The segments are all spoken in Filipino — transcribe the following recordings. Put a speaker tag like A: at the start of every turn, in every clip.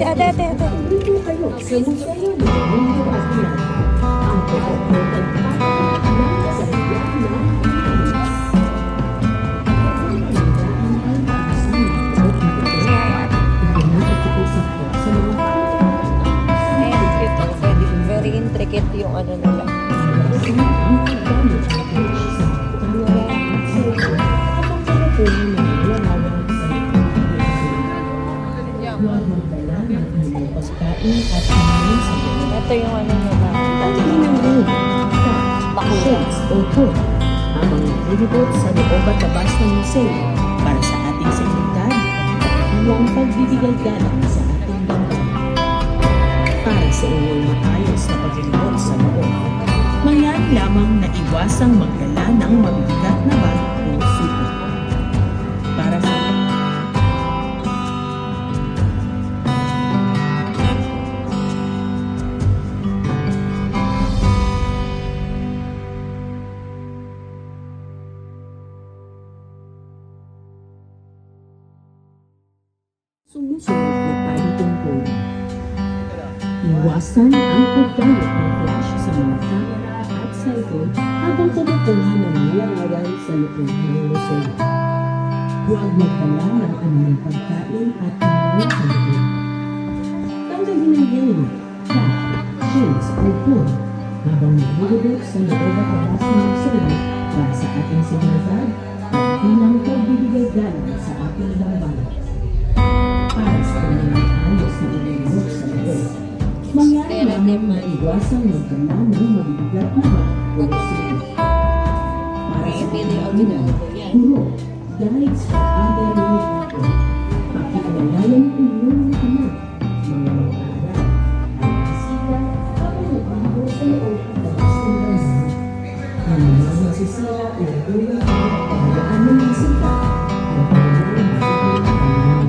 A: Ate, ate, ate, ate. Ayan, cute. Very intricate yung ano nila. Ito yung ano nila.
B: Shades o Hood, habang naglilibot sa loob at labas ng museo para sa ating seguridad at ang pagbibigay galang sa ating bansa. Para sa inyong maayos na paglilibot sa loob, mangyari lamang na iwasang magdala ng mabibigat na bag o suko. Para sa sumusunod na palitungtong. Iwasan ang paggamit ng flash sa mga camera at cellphone habang kumukuha ng nilarawan sa loob ng museo. Huwag magdala ng anumang pagkain at anumang pagkain. Tanggalin ang helmet, cap, shades o phone habang naglilibot sa loob at labas ng museo para sa ating seguridad at bilang pagbibigay galang sa ating bansa. Para sa mga ayos na ililibot sa loob, mangyari lamang na iwasang magdala ng mabibigat na bag o suko. Para sa mga guro, guides at other related, pakialalayan ang inyong mga anak, mga mag-aaral, at bisita habang naglilibot sa loob at labas ng bansa. Ang mga magsisira o nagulong ang pagkalaan ng bisita at pagkalaan ng pagkalaan.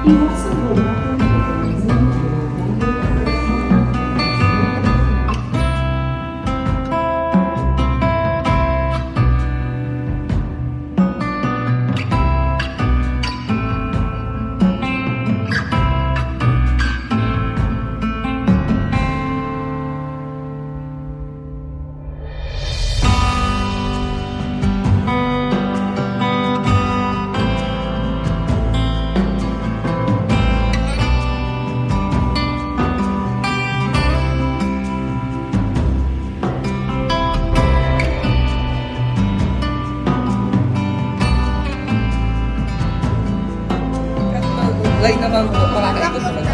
B: Iwasang hawakan ang pagkalaan ng
C: Like naman po, makakaikot naman.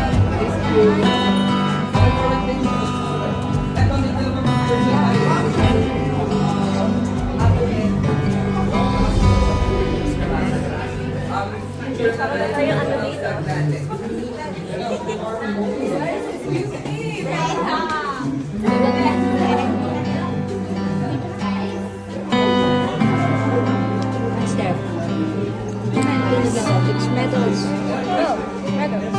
A: What's that? It's medals. Oh, medals.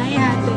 A: Ay, ate.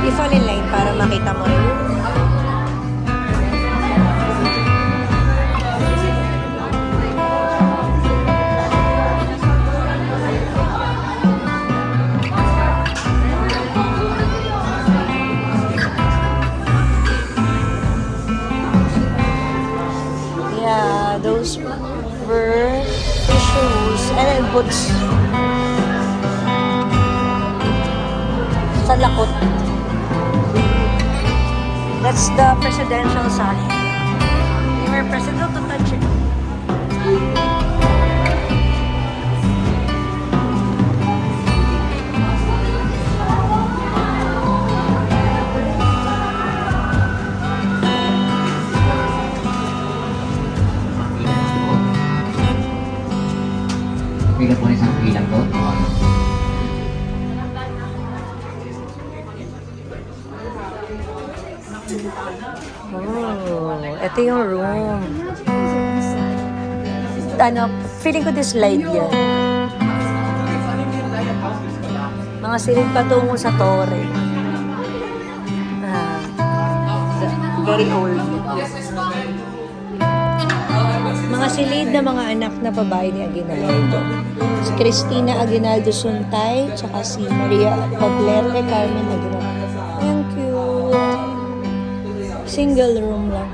A: I-fall in line para makita mo rin. Yeah, those were the shoes and then boots. Sa lakot. That's the presidential sign. You were president to touch it.
D: Bigyan po ng isang bilang po.
A: Oh, ito yung room. Ano, feeling ko this slide yan. Mga silid patungo sa Torre. Ah, very old. Mga silid na mga anak na babae ni Aguinaldo. Si Cristina Aguinaldo Suntay, tsaka si Maria Poblete Carmen Aguinaldo. Ang cute. Single room lang.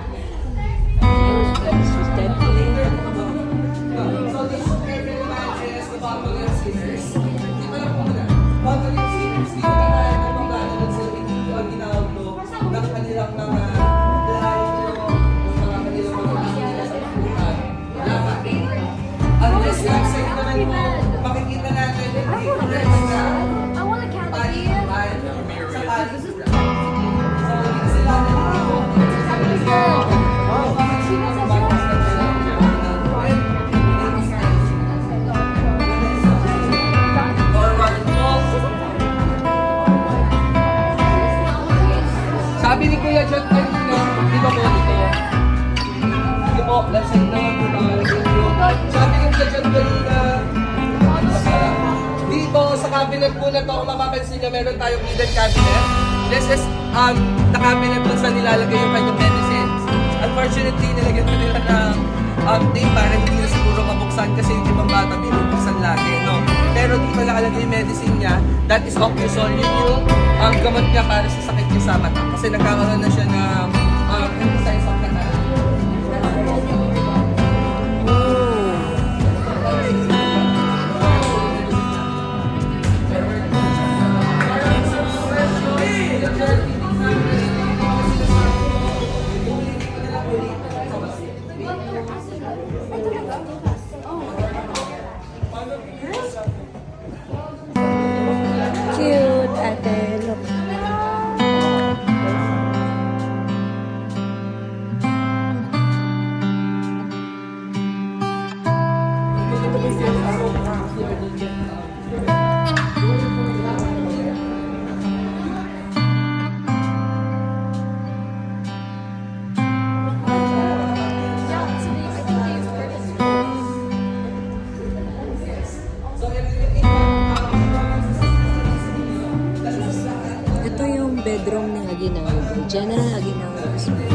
C: Makikita natin
E: I want a canopy.
C: Sabi ni Kuya John kanina, di ba po dito? Hindi po, left side naman po nakalagay yun. Sabi ni Kuya John kanina, dito sa cabinet po na to, kung mapapansin nyo, meron tayong hidden cabinet. This is the cabinet kung saan nilalagay yung kanyang medicines. Unfortunately, nilagyan ko nila ng tape para hindi na siguro mabuksan kasi yung ibang bata binubuksan lagi, no? Pero dito nakalagay yung medicine niya, that is Ocusol. Yun yung gamot niya para sa sakit niya sa mata. Kasi nagkakaroon na siya ng exercise of mata.
A: Cute, ate. Look. Ito yung bedroom ni Aguinaldo. General Aguinaldo.